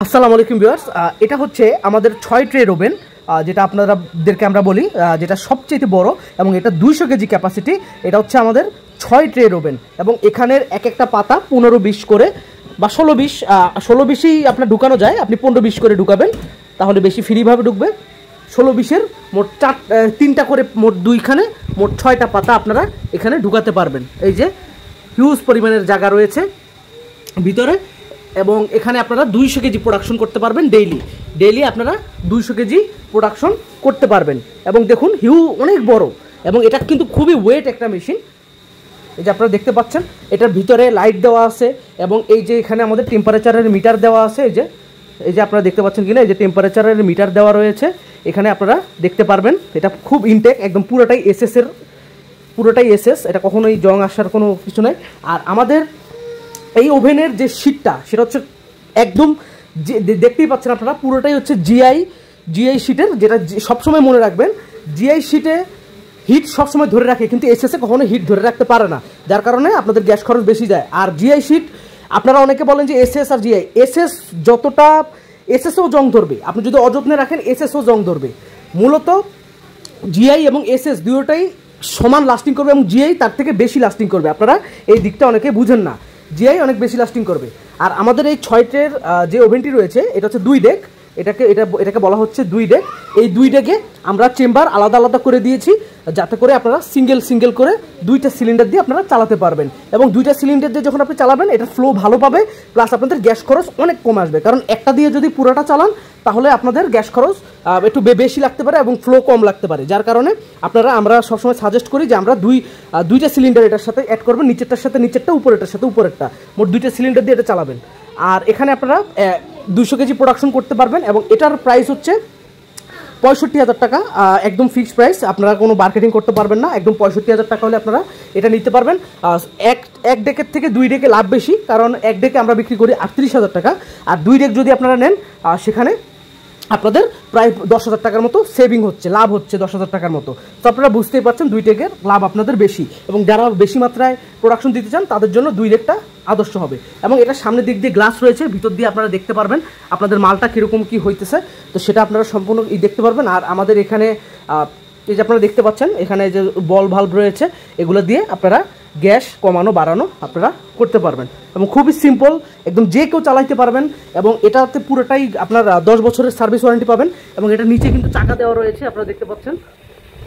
আসসালামু আলাইকুম ভিউয়ার্স, এটা হচ্ছে আমাদের 6 ট্রের ওভেন, যেটা আপনাদেরকে আমরা বলি যেটা সবচেয়ে বড় এবং এটা 200 কেজি ক্যাপাসিটি। এটা হচ্ছে আমাদের 6 ট্রের ওভেন এবং এখানের এক একটা পাতা 15-20 করে বা 16-20ই আপনার ঢুকানো যায়। আপনি 15-20 করে ঢুকাবেন তাহলে বেশি ফ্রিভাবে ঢুকবে। 16-20-এর মোট 3টা করে মোট 2খানে মোট 6টা পাতা আপনারা এখানে ঢুকাতে পারবেন। এই যে হিউজ পরিমাণের জায়গা রয়েছে ভিতরে এবং এখানে আপনারা 200 কেজি প্রোডাকশন করতে পারবেন। ডেইলি আপনারা 200 কেজি প্রোডাকশন করতে পারবেন এবং দেখুন অনেক বড় এবং এটা কিন্তু খুবই ওয়েট একটা মেশিন। এই যে আপনারা দেখতে পাচ্ছেন এটার ভিতরে লাইট দেওয়া আছে এবং এই যে এখানে আমাদের টেম্পারেচারের মিটার দেওয়া আছে। এই যে আপনারা দেখতে পাচ্ছেন কিনা, এই যে টেম্পারেচারের মিটার দেওয়া রয়েছে এখানে আপনারা দেখতে পারবেন। এটা খুব ইনটেক, একদম পুরোটাই এসএস, এটা কখনোই জং আসার কোনো কিছু নাই। আর আমাদের এই ওভেনের যে শীটটা সেটা হচ্ছে একদম দেখতেই পাচ্ছেন আপনারা, পুরোটাই হচ্ছে জিআই শীটের, যেটা সবসময় মনে রাখবেন জিআই শীটে হিট সবসময় ধরে রাখে কিন্তু এসএসে কখনো হিট ধরে রাখতে পারে না, যার কারণে আপনাদের গ্যাস খরচ বেশি যায়। আর জিআই শীট আপনারা অনেকে বলেন যে এসএস আর জিআই, যতটা এসএসও জং ধরবে, আপনি যদি অযত্নে রাখেন এসএসও জং ধরবে। মূলত জিআই এবং এসএস দুটোটাই সমান লাস্টিং করবে এবং জিআই তার থেকে বেশি লাস্টিং করবে। আপনারা এই দিকটা অনেকে বুঝেন না, জিআই অনেক বেশি লাস্টিং করবে। আর আমাদের এই 6 ট্রের যে ওভেনটি রয়েছে এটা হচ্ছে 2 ডেক, এটাকে বলা হচ্ছে 2 ডেক। এই 2 ডেকে আমরা চেম্বার আলাদা আলাদা করে দিয়েছি যাতে করে আপনারা সিঙ্গেল করে 2টা সিলিন্ডার দিয়ে আপনারা চালাতে পারবেন এবং 2টা সিলিন্ডার দিয়ে যখন আপনি চালাবেন এটা ফ্লো ভালো পাবে, প্লাস আপনাদের গ্যাস খরচ অনেক কম আসবে। কারণ একটা দিয়ে যদি পুরোটা চালান তাহলে আপনাদের গ্যাস খরচ একটু বেশি লাগতে পারে এবং ফ্লো কম লাগতে পারে, যার কারণে আমরা সবসময় সাজেস্ট করি যে আমরা 2টা সিলিন্ডার এটার সাথে অ্যাড করবেন, নিচেরটার সাথে নিচেরটা, উপরেরটার সাথে উপরেরটা, মোট 2টা সিলিন্ডার দিয়ে এটা চালাবেন। আর এখানে আপনারা 200 কেজি প্রোডাকশন করতে পারবেন এবং এটার প্রাইস হচ্ছে 65,000 টাকা, একদম ফিক্সড প্রাইস। আপনারা কোনো মার্কেটিং করতে পারবেন না, একদম 65,000 টাকা হলে আপনারা এটা নিতে পারবেন। এক ডেকের থেকে 2 ডেকে লাভ বেশি, কারণ এক ডেকে আমরা বিক্রি করি 38,000 টাকা, আর 2 ডেক যদি আপনারা নেন সেখানে আপনাদের প্রায় 10,000 টাকার মতো সেভিং হচ্ছে, লাভ হচ্ছে 10,000 টাকার মতো। তো আপনারা বুঝতেই পারছেন 2 ডেকের লাভ আপনাদের বেশি এবং যারা বেশি মাত্রায় প্রোডাকশন দিতে চান তাদের জন্য 2 ডেকটা আদর্শ হবে। এবং এটা সামনের দিক দিয়ে গ্লাস রয়েছে, ভিতর দিয়ে আপনারা দেখতে পারবেন আপনাদের মালটা কীরকম কী হইতেছে, তো সেটা আপনারা সম্পূর্ণ দেখতে পারবেন। আর আমাদের এখানে এই যে আপনারা দেখতে পাচ্ছেন এখানে যে বল ভাল্ব রয়েছে, এগুলো দিয়ে আপনারা গ্যাস কমানো বাড়ানো আপনারা করতে পারবেন এবং খুবই সিম্পল, একদম যে কেউ চালাইতে পারবেন। এবং এটাতে পুরোটাই আপনার 10 বছরের সার্ভিস ওয়ারেন্টি পাবেন এবং এটার নিচে কিন্তু চাকা দেওয়া রয়েছে, আপনারা দেখতে পাচ্ছেন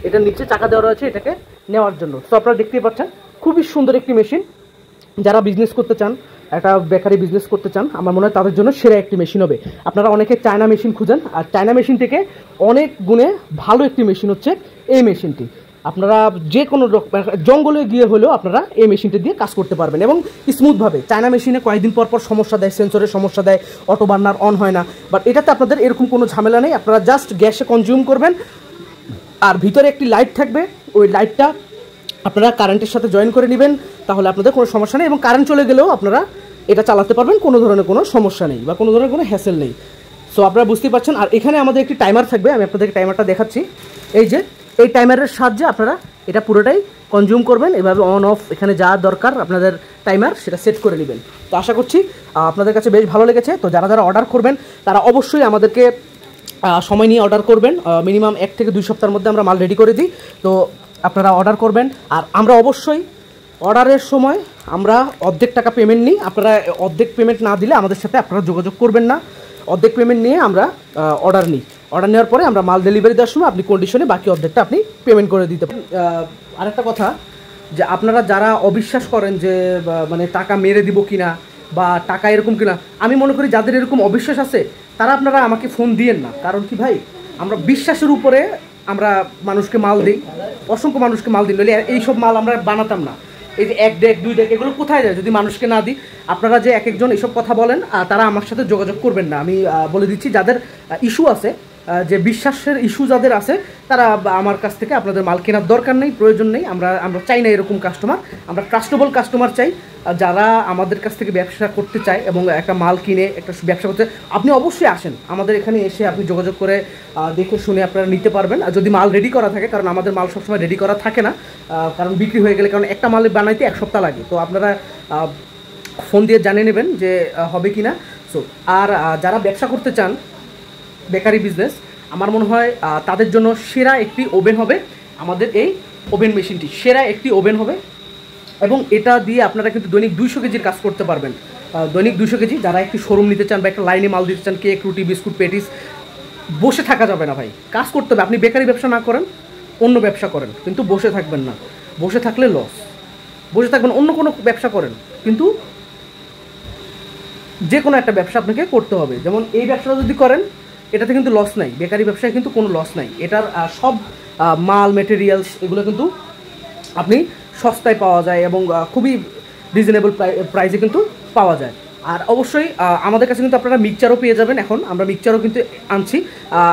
এটার নিচে চাকা দেওয়া রয়েছে এটাকে নেওয়ার জন্য। তো আপনারা দেখতেই পাচ্ছেন খুবই সুন্দর একটি মেশিন। যারা বিজনেস করতে চান, একটা বেকারি বিজনেস করতে চান, আমার মনে হয় তাদের জন্য সেরা একটি মেশিন হবে। আপনারা অনেকে চায়না মেশিন খুঁজেন, আর চায়না মেশিন থেকে অনেক গুণে ভালো একটি মেশিন হচ্ছে এই মেশিনটি। আপনারা যে কোনো জঙ্গলে গিয়ে হলেও আপনারা এই মেশিনটা দিয়ে কাজ করতে পারবেন এবং স্মুথভাবে। চায়না মেশিনে কয়েকদিন পর সমস্যা দেয়, সেন্সরের সমস্যা দেয়, অটো বার্নার অন হয় না, বাট এটাতে আপনাদের এরকম কোনো ঝামেলা নেই। আপনারা জাস্ট গ্যাসে কনজিউম করবেন আর ভিতরে একটি লাইট থাকবে, ওই লাইটটা আপনারা কারেন্টের সাথে জয়েন করে নেবেন, তাহলে আপনাদের কোনো সমস্যা নেই এবং কারেন্ট চলে গেলেও আপনারা এটা চালাতে পারবেন, কোনো ধরনের কোনো সমস্যা নেই বা কোনো ধরনের কোনো হ্যাসেল নেই। সো আপনারা বুঝতেই পারছেন। আর এখানে আমাদের একটি টাইমার থাকবে, আমি আপনাদেরকে টাইমারটা দেখাচ্ছি। এই টাইমারের সাহায্যে আপনারা এটা পুরোটাই কনজিউম করবেন, এভাবে অন অফ এখানে যা দরকার আপনাদের টাইমার সেটা সেট করে নেবেন। তো আশা করছি আপনাদের কাছে বেশ ভালো লেগেছে। তো যারা অর্ডার করবেন তারা অবশ্যই আমাদেরকে সময় নিয়ে অর্ডার করবেন, মিনিমাম 1 থেকে 2 সপ্তাহের মধ্যে আমরা মাল রেডি করে দিই। তো আপনারা অর্ডার করবেন আর আমরা অবশ্যই অর্ডারের সময় আমরা অর্ধেক টাকা পেমেন্ট নিই। আপনারা অর্ধেক পেমেন্ট না দিলে আমাদের সাথে আপনারা যোগাযোগ করবেন না, অর্ধেক পেমেন্ট নিয়ে আমরা অর্ডার নিই। অর্ডার নেওয়ার পরে আমরা মাল ডেলিভারি দেওয়ার সময় আপনি কন্ডিশনে বাকি অর্ধেকটা আপনি পেমেন্ট করে দিতে পারেন। আরেকটা কথা, যে আপনারা যারা অবিশ্বাস করেন যে মানে টাকা মেরে দিব কিনা বা টাকা এরকম কিনা, আমি মনে করি যাদের এরকম অবিশ্বাস আছে তারা আপনারা আমাকে ফোন দিয়েন না। কারণ কি ভাই, আমরা বিশ্বাসের উপরে আমরা মানুষকে মাল দিই, অসংখ্য মানুষকে মাল দিই, নইলে এইসব মাল আমরা বানাতাম না। এই যে 1 ডেক 2 ডেক এগুলো কোথায় যায় যদি মানুষকে না দিই? আপনারা যে এক একজন এইসব কথা বলেন তারা আমার সাথে যোগাযোগ করবেন না। আমি বলে দিচ্ছি, যাদের ইস্যু আছে, যে বিশ্বাসের ইস্যু যাদের আছে তারা আমার কাছ থেকে আপনাদের মাল কেনার দরকার নেই, প্রয়োজন নেই। আমরা চাই না এরকম কাস্টমার, আমরা ট্রাস্টেবল কাস্টমার চাই যারা আমাদের কাছ থেকে ব্যবসা করতে চায় এবং একটা মাল কিনে একটা ব্যবসা করতে। আপনি অবশ্যই আসেন আমাদের এখানে, এসে আপনি যোগাযোগ করে দেখে শুনে আপনারা নিতে পারবেন। আর যদি মাল রেডি করা থাকে, কারণ আমাদের মাল সবসময় রেডি করা থাকে না, কারণ বিক্রি হয়ে গেলে, কারণ একটা মাল বানাইতে 1 সপ্তাহ লাগে। তো আপনারা ফোন দিয়ে জানিয়ে নেবেন যে হবে কি না। সো আর যারা ব্যবসা করতে চান বেকারি বিজনেস, আমার মনে হয় তাদের জন্য সেরা একটি ওভেন হবে আমাদের এই ওভেন মেশিনটি। সেরা একটি ওভেন হবে এবং এটা দিয়ে আপনারা কিন্তু দৈনিক 200 কেজির কাজ করতে পারবেন। দৈনিক 200 কেজি। যারা একটি শোরুম নিতে চান বা একটা লাইনে মাল দিতে চান, কেক, রুটি, বিস্কুট, পেটিস, বসে থাকা যাবে না ভাই, কাজ করতে হবে। আপনি বেকারি ব্যবসা না করেন, অন্য ব্যবসা করেন, কিন্তু বসে থাকবেন না। বসে থাকলে লস। বসে থাকবেন, অন্য কোনো ব্যবসা করেন, কিন্তু যে কোনো একটা ব্যবসা আপনাকে করতে হবে। যেমন এই ব্যবসাটা যদি করেন, এটাতে কিন্তু লস নাই। বেকারি ব্যবসায় কিন্তু কোনো লস নাই। এটার সব মাল মেটেরিয়ালস এগুলো কিন্তু আপনি সস্তায় পাওয়া যায় এবং খুবই রিজনেবল প্রাইসে কিন্তু পাওয়া যায়। আর অবশ্যই আমাদের কাছে কিন্তু আপনারা মিক্সচারও পেয়ে যাবেন। এখন আমরা মিক্সচারও কিন্তু আনছি,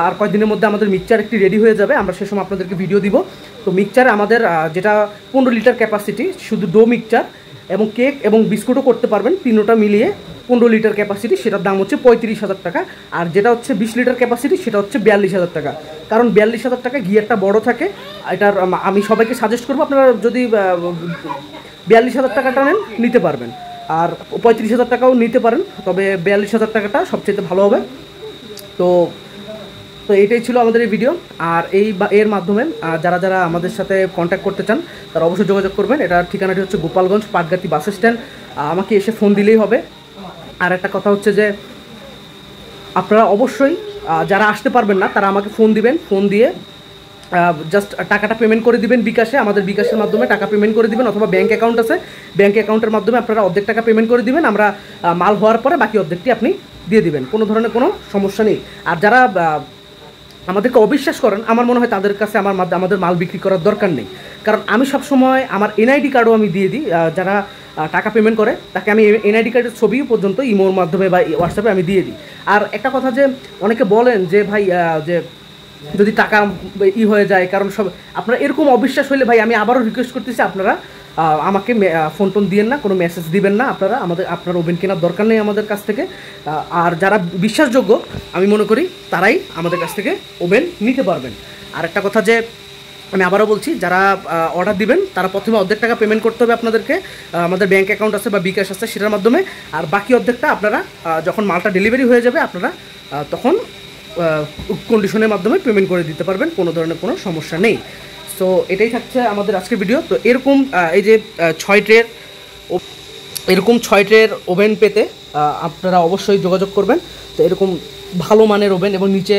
আর কয়েকদিনের মধ্যে আমাদের মিক্সচার একটি রেডি হয়ে যাবে, আমরা সে সময় আপনাদেরকে ভিডিও দিব। তো মিক্সচার আমাদের যেটা 15 লিটার ক্যাপাসিটি, শুধু ডো মিক্সচার এবং কেক এবং বিস্কুটও করতে পারবেন, তিনোটা মিলিয়ে 15 লিটার ক্যাপাসিটি, সেটার দাম হচ্ছে 35,000 টাকা। আর যেটা হচ্ছে 20 লিটার ক্যাপাসিটি, সেটা হচ্ছে 42,000 টাকা। কারণ 42,000 টাকা গিয়ারটা বড় থাকে। এটার আমি সবাইকে সাজেস্ট করবো, আপনারা যদি 42,000 টাকাটা নেন নিতে পারবেন, আর 35,000 টাকাও নিতে পারেন, তবে 42,000 টাকাটা সবচেয়ে ভালো হবে। তো এটাই ছিল আমাদের এই ভিডিও। আর এর মাধ্যমে যারা যারা আমাদের সাথে কন্ট্যাক্ট করতে চান তারা অবশ্যই যোগাযোগ করবেন। এটার ঠিকানাটি হচ্ছে গোপালগঞ্জ পাটগাতি বাস স্ট্যান্ড। আমাকে এসে ফোন দিলেই হবে। আর একটা কথা হচ্ছে যে আপনারা অবশ্যই যারা আসতে পারবেন না তারা আমাকে ফোন দিবেন। ফোন দিয়ে জাস্ট টাকাটা পেমেন্ট করে দিবেন বিকাশে, আমাদের বিকাশের মাধ্যমে টাকা পেমেন্ট করে দিবেন, অথবা ব্যাঙ্ক অ্যাকাউন্ট আছে, ব্যাঙ্ক অ্যাকাউন্টের মাধ্যমে আপনারা অর্ধেক টাকা পেমেন্ট করে দিবেন। আমরা মাল হওয়ার পরে বাকি অর্ধেকটি আপনি দিয়ে দিবেন, কোনো ধরনের কোনো সমস্যা নেই। আর যারা আমাদেরকে অবিশ্বাস করেন, আমার মনে হয় তাদের কাছে আমাদের মাল বিক্রি করার দরকার নেই। কারণ আমি সবসময় আমার এনআইডি কার্ডও আমি দিয়ে দিই। যারা টাকা পেমেন্ট করে তাকে আমি এনআইডি কার্ডের ছবি পর্যন্ত ইমোর মাধ্যমে বা হোয়াটসঅ্যাপে আমি দিয়ে দিই। আর একটা কথা যে অনেকে বলেন যে ভাই যে যদি টাকা হয়ে যায়, কারণ সব আপনারা এরকম অবিশ্বাস হলে ভাই আমি আবারও রিকোয়েস্ট করতেছি, আপনারা আমাকে ফোন টোন দিবেন না, কোনো মেসেজ দিবেন না। আপনার ওভেন কেনার দরকার নেই আমাদের কাছ থেকে। আর যারা বিশ্বাসযোগ্য আমি মনে করি তারাই আমাদের কাছ থেকে ওভেন নিতে পারবেন। আর একটা কথা যে আমি আবারও বলছি, যারা অর্ডার দিবেন তারা প্রথমে অর্ধেক টাকা পেমেন্ট করতে হবে আপনাদেরকে। আমাদের ব্যাঙ্ক অ্যাকাউন্ট আছে বা বিকাশ আছে, সেটার মাধ্যমে। আর বাকি অর্ধেকটা আপনারা যখন মালটা ডেলিভারি হয়ে যাবে আপনারা তখন কন্ডিশনের মাধ্যমে পেমেন্ট করে দিতে পারবেন, কোনো ধরনের কোনো সমস্যা নেই। সো এটাই থাকছে আমাদের আজকের ভিডিও। তো এরকম এই যে 6 ট্রের ওভেন পেতে আপনারা অবশ্যই যোগাযোগ করবেন। তো এরকম ভালো মানের ওভেন এবং নিচে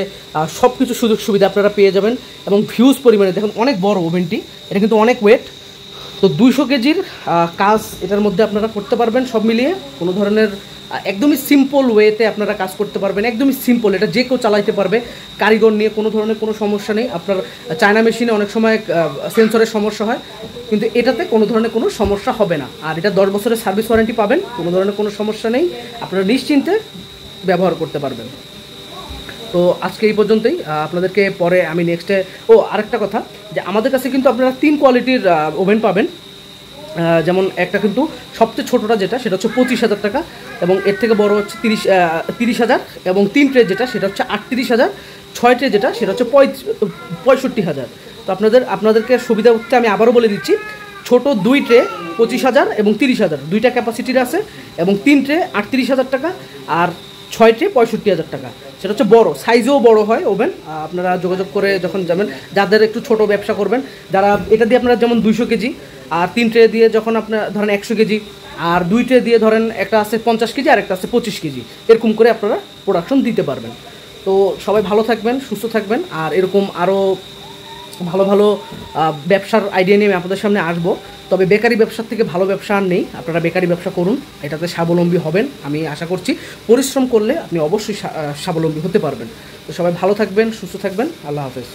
সব কিছু সুযোগ সুবিধা আপনারা পেয়ে যাবেন এবং হিউজ পরিমাণে, দেখুন অনেক বড় ওভেনটি, এটা কিন্তু অনেক ওয়েট। তো 200 কেজির কাজ এটার মধ্যে আপনারা করতে পারবেন সব মিলিয়ে, কোনো ধরনের একদমই সিম্পল ওয়েতে আপনারা কাজ করতে পারবেন, একদমই সিম্পল। এটা যে কেউ চালাইতে পারবে, কারিগর নিয়ে কোনো ধরনের কোনো সমস্যা নেই। আপনার চায়না মেশিনে অনেক সময় সেন্সরের সমস্যা হয়, কিন্তু এটাতে কোনো ধরনের কোনো সমস্যা হবে না। আর এটা 10 বছরের সার্ভিস ওয়ারেন্টি পাবেন, কোনো ধরনের কোনো সমস্যা নেই, আপনারা নিশ্চিন্তে ব্যবহার করতে পারবেন। তো আজকে এই পর্যন্তই। আপনাদেরকে পরে আমি নেক্সটে আরেকটা কথা, যে আমাদের কাছে কিন্তু আপনারা 3 কোয়ালিটির ওভেন পাবেন। যেমন একটা কিন্তু সবচেয়ে ছোটোটা যেটা, সেটা হচ্ছে 25,000 টাকা, এবং এর থেকে বড় হচ্ছে 30,000, এবং 3 ট্রে যেটা সেটা হচ্ছে 38,000, 6 ট্রে যেটা সেটা হচ্ছে 65,000। তো আপনাদেরকে সুবিধা হচ্ছে, আমি আবারও বলে দিচ্ছি, ছোট 2 ট্রে 25,000 এবং 30,000, দুইটা ক্যাপাসিটির আছে, এবং 3 ট্রে 38,000 টাকা, আর 6 ট্রে 65,000 টাকা। সেটা হচ্ছে বড়, সাইজেও বড় হয় ওভেন। আপনারা যোগাযোগ করে যখন যাবেন, যাদের একটু ছোট ব্যবসা করবেন, যারা এটা দিয়ে আপনারা যেমন 200 কেজি, আর 3 ট্রে দিয়ে যখন আপনার ধরেন 100 কেজি, আর 2 ট্রে দিয়ে ধরেন একটা আছে 50 কেজি আর একটা আছে 25 কেজি, এরকম করে আপনারা প্রোডাকশন দিতে পারবেন। তো সবাই ভালো থাকবেন, সুস্থ থাকবেন, আর এরকম আরও ভালো ভালো ব্যবসার আইডিয়া নিয়ে আমি আপনাদের সামনে আসবো। তবে বেকারি ব্যবসার থেকে ভালো ব্যবসা আর নেই। আপনারা বেকারি ব্যবসা করুন, এটাতে স্বাবলম্বী হবেন আমি আশা করছি। পরিশ্রম করলে আপনি অবশ্যই স্বাবলম্বী হতে পারবেন। তো সবাই ভালো থাকবেন, সুস্থ থাকবেন, আল্লাহ হাফেজ।